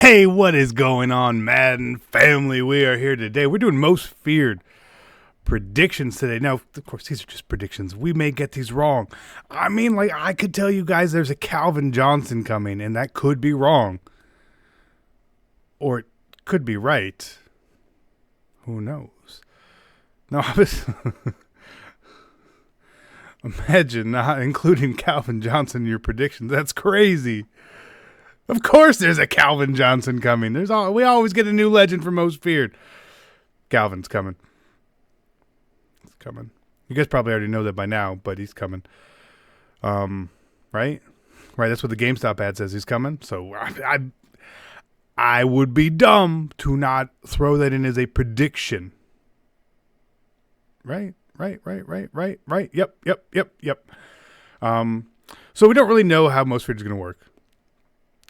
Hey, what is going on, Madden family? We are here today. We're doing most feared predictions today. Now, of course, these are just predictions. We may get these wrong. I mean, like, I could tell you guys there's a Calvin Johnson coming, and that could be wrong. Or it could be right. Who knows? No, I was... Imagine not including Calvin Johnson in your predictions. That's crazy. Of course there's a Calvin Johnson coming. We always get a new legend for most feared. Calvin's coming. He's coming. You guys probably already know that by now, but he's coming. Right? Right, that's what the GameStop ad says. He's coming. So I would be dumb to not throw that in as a prediction. Right. Yep. So we don't really know how most feared is going to work.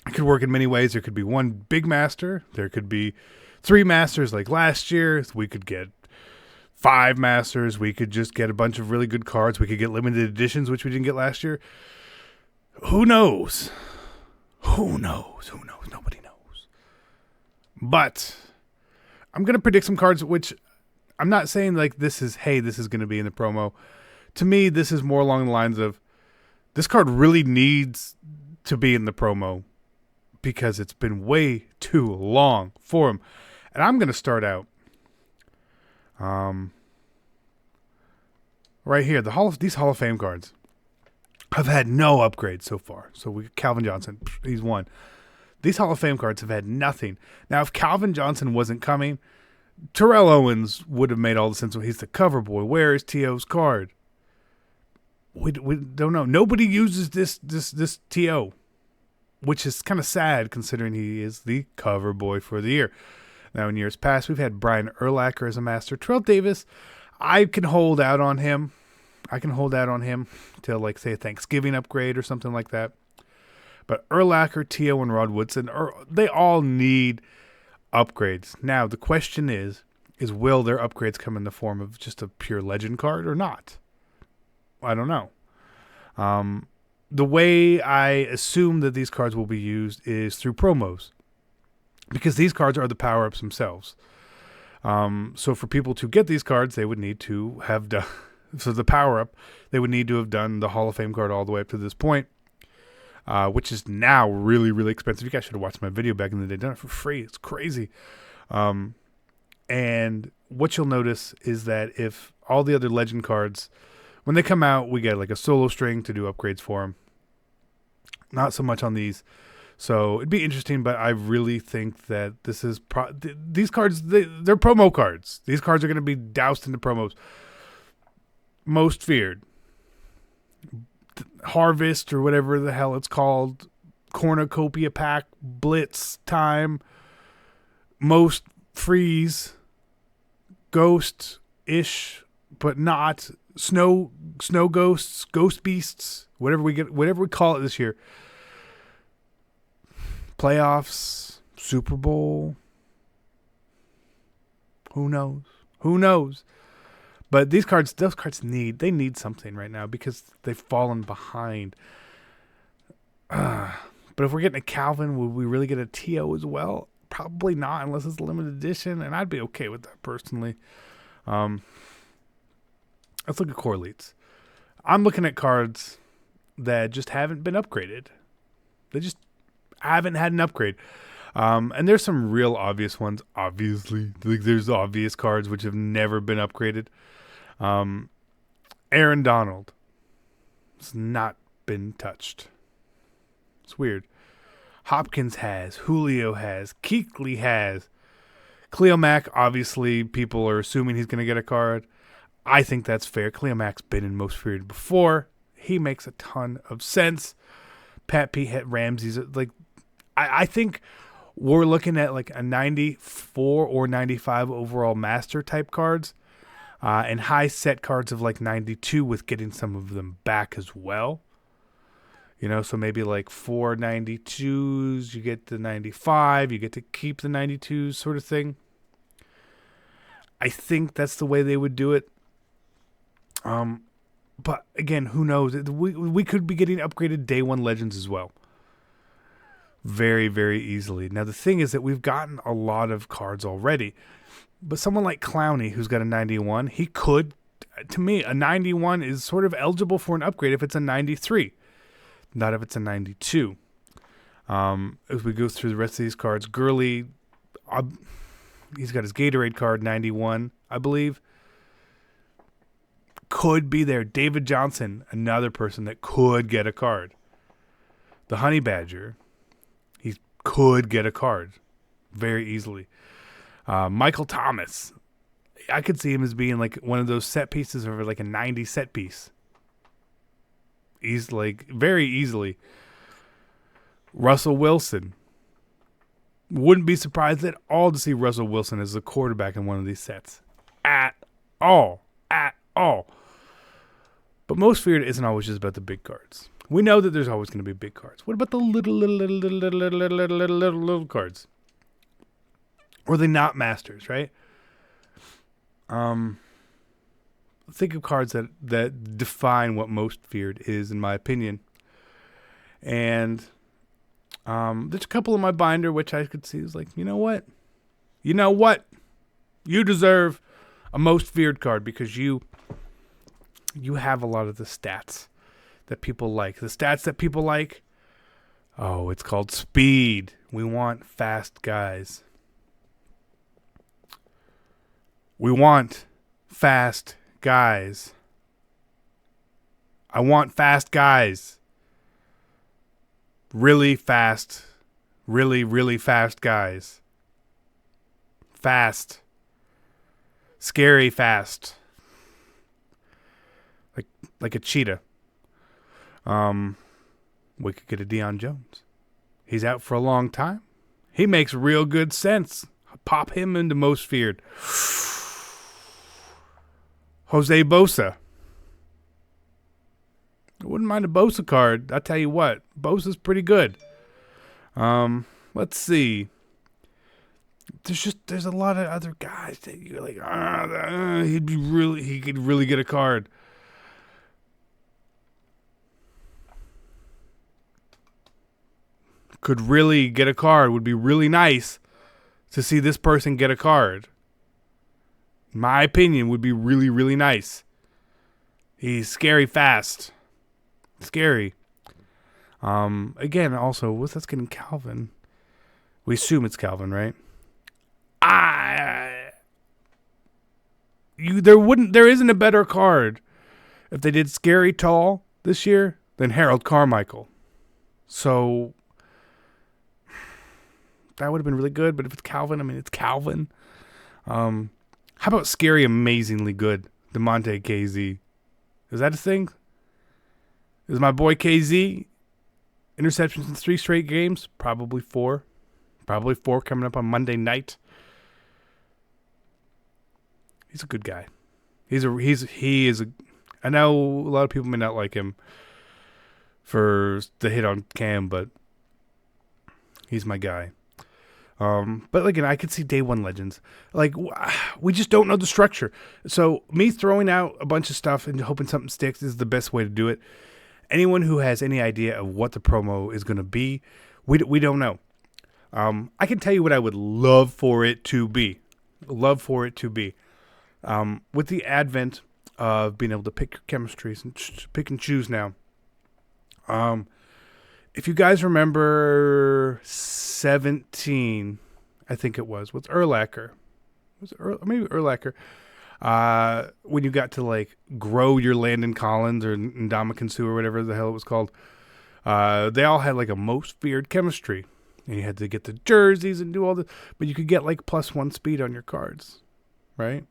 It could work in many ways. There could be one big master. There could be 3 masters like last year. We could get 5 masters. We could just get a bunch of really good cards. We could get limited editions, which we didn't get last year. Who knows? Nobody knows. But I'm going to predict some cards, which I'm not saying like this is going to be in the promo. To me, this is more along the lines of this card really needs to be in the promo, because it's been way too long for him. And I'm going to start out right here. These Hall of Fame cards have had no upgrades so far. So Calvin Johnson, he's one. These Hall of Fame cards have had nothing. Now, if Calvin Johnson wasn't coming, Terrell Owens would have made all the sense. He's the cover boy. Where is T.O.'s card? We don't know. Nobody uses this T.O., which is kind of sad considering he is the cover boy for the year. Now, in years past, we've had Brian Urlacher as a master. Terrell Davis, I can hold out on him. Till, like, say, a Thanksgiving upgrade or something like that. But Urlacher, T.O., and Rod Woodson, they all need upgrades. Now, the question is will their upgrades come in the form of just a pure legend card or not? I don't know. The way I assume that these cards will be used is through promos, because these cards are the power-ups themselves. So for people to get these cards, they would need to have done, so the power-up, they would need to have done the Hall of Fame card all the way up to this point, which is now really, really expensive. You guys should have watched my video back in the day. Done it for free. It's crazy. And what you'll notice is that if all the other legend cards, when they come out, we get like a solo string to do upgrades for them. Not so much on these. So it'd be interesting, but I really think that this is these cards, they're promo cards. These cards are going to be doused into promos. Most feared. Harvest or whatever the hell it's called. Cornucopia pack. Blitz time. Most freeze. Ghost-ish, but not. Snow ghosts, ghost beasts, whatever we call it this year. Playoffs, Super Bowl. Who knows? But those cards need something right now because they've fallen behind. But if we're getting a Calvin, would we really get a T.O. as well? Probably not, unless it's a limited edition, and I'd be okay with that personally. Let's look at core elites. I'm looking at cards that just haven't been upgraded. They just haven't had an upgrade. And there's some real obvious ones, obviously. There's obvious cards which have never been upgraded. Aaron Donald has not been touched. It's weird. Hopkins has. Julio has. Kuechly has. Khalil Mack, obviously, people are assuming he's going to get a card. I think that's fair. Khalil Mack's been in most feared before. He makes a ton of sense. Pat Pete Ramsey's like, I think we're looking at like a 94 or 95 overall master type cards, and high set cards of like 92 with getting some of them back as well. You know, so maybe like 4 92s, you get the 95, you get to keep the 92s sort of thing. I think that's the way they would do it. But again, who knows? We could be getting upgraded day one legends as well. very, very easily. Now, the thing is that we've gotten a lot of cards already. But someone like Clowney, who's got a 91, he could, to me, a 91 is sort of eligible for an upgrade if it's a 93, not if it's a 92. As we go through the rest of these cards, Gurley, he's got his Gatorade card, 91, I believe. Could be there. David Johnson, another person that could get a card. The Honey Badger, he could get a card very easily. Michael Thomas, I could see him as being like one of those set pieces or like a 90 set piece. He's like very easily. Russell Wilson. Wouldn't be surprised at all to see Russell Wilson as a quarterback in one of these sets. At all. At all. But most feared isn't always just about the big cards. We know that there's always going to be big cards. What about the little cards? Or they not masters, right? Think of cards that define what most feared is, in my opinion. And there's a couple in my binder which I could see is like, you know what? You deserve a most feared card because you have a lot of the stats that people like. The stats that people like, it's called speed. We want fast guys. We want fast guys. I want fast guys. Really fast. Really, really fast guys. Fast. Scary fast. Like a cheetah. We could get a Deion Jones. He's out for a long time. He makes real good sense. Pop him into most feared. Jose Bosa. I wouldn't mind a Bosa card. I'll tell you what. Bosa's pretty good. Let's see. There's a lot of other guys that you're like, he could really get a card. Could really get a card. Would be really nice to see this person get a card. In my opinion, would be really, really nice. He's scary fast. Scary. Again, also, let's get in Calvin. We assume it's Calvin, right? There isn't a better card if they did Scary Tall this year than Harold Carmichael. So that would have been really good, but if it's Calvin, I mean, it's Calvin. How about Scary Amazingly Good? DeMonte KZ. Is that a thing? Is my boy KZ interceptions in 3 straight games? Probably 4. Probably 4 coming up on Monday night. He's a good guy. He is a. I know a lot of people may not like him for the hit on Cam, but he's my guy. But again, I could see day one legends. Like, we just don't know the structure. So me throwing out a bunch of stuff and hoping something sticks is the best way to do it. Anyone who has any idea of what the promo is going to be, we don't know. I can tell you what I would love for it to be. With the advent of being able to pick your chemistries and pick and choose now. If you guys remember 17, I think it was with Urlacher. Maybe Urlacher. When you got to like grow your Landon Collins or Ndamukong Suh or whatever the hell it was called, they all had like a most feared chemistry. And you had to get the jerseys and do all this. But you could get like +1 speed on your cards. Right?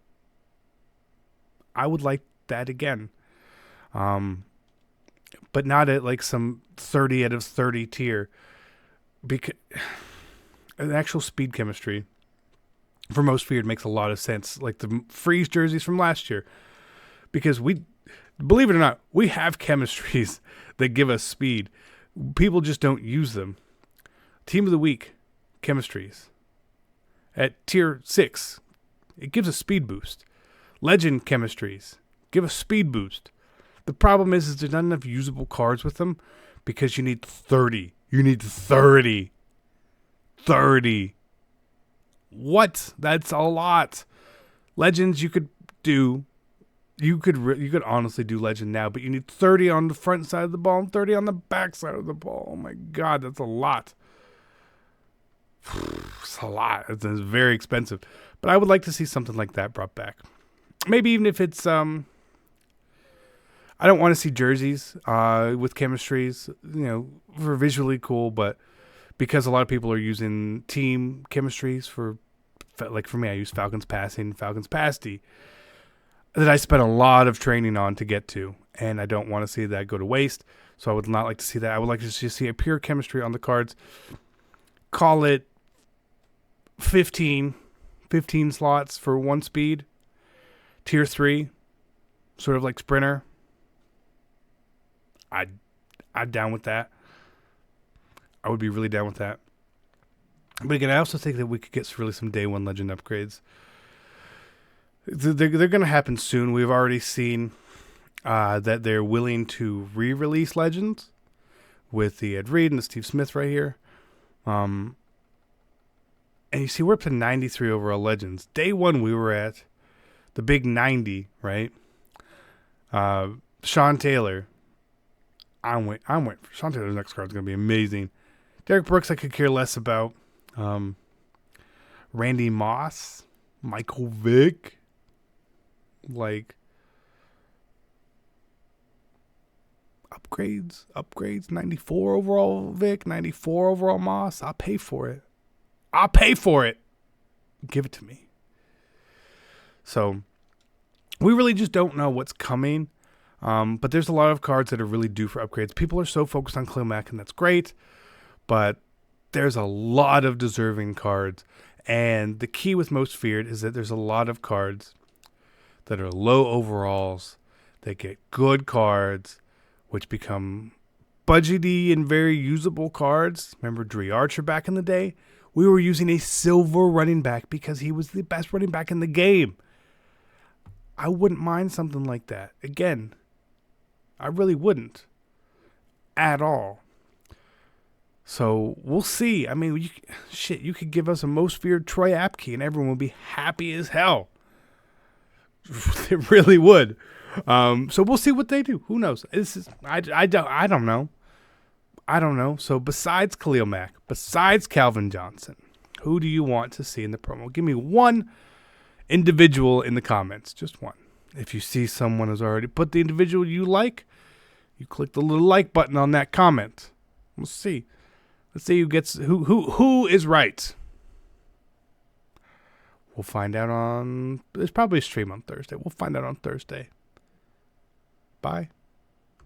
I would like that again. But not at like some 30 out of 30 tier. Because an actual speed chemistry for most feared makes a lot of sense. Like the freeze jerseys from last year. Because believe it or not, we have chemistries that give us speed. People just don't use them. Team of the Week chemistries. At tier 6, it gives a speed boost. Legend chemistries give a speed boost. The problem is there's not enough usable cards with them because you need 30. You need 30 30. What? That's a lot. Legends you could do. You could honestly do legend now, but you need 30 on the front side of the ball and 30 on the back side of the ball. Oh my god, that's a lot. It's a lot. It's very expensive. But I would like to see something like that brought back. Maybe even if it's I don't want to see jerseys with chemistries, for visually cool, but because a lot of people are using team chemistries for me, I use Falcons passing, Falcons pasty, that I spent a lot of training on to get to, and I don't want to see that go to waste. So I would not like to see that. I would like to just see a pure chemistry on the cards. Call it 15 slots for 1 speed. Tier 3, sort of like Sprinter. I'm down with that. I would be really down with that. But again, I also think that we could get really some day 1 legend upgrades. They're going to happen soon. We've already seen that they're willing to re-release Legends with the Ed Reed and the Steve Smith right here. And you see, we're up to 93 overall Legends. Day 1, we were at the big 90, right? Sean Taylor. I'm waiting for Sean Taylor's next card is going to be amazing. Derek Brooks, I could care less about. Randy Moss, Michael Vick. Upgrades, 94 overall Vic, 94 overall Moss. I'll pay for it. Give it to me. So, we really just don't know what's coming. But there's a lot of cards that are really due for upgrades. People are so focused on Khalil Mack, and that's great. But there's a lot of deserving cards. And the key with Most Feared is that there's a lot of cards that are low overalls, that get good cards, which become budgety and very usable cards. Remember Urlacher back in the day? We were using a silver running back because he was the best running back in the game. I wouldn't mind something like that. Again, I really wouldn't. At all. So, we'll see. I mean, you could give us a Most Feared Troy Apke and everyone would be happy as hell. It really would. So we'll see what they do. Who knows? I don't know. So besides Khalil Mack, besides Calvin Johnson, who do you want to see in the promo? Give me one individual in the comments. Just one. If you see someone has already put the individual you like, you click the little like button on that comment. We'll see. Let's see who is right. We'll find out there's probably a stream on Thursday. We'll find out on Thursday. Bye.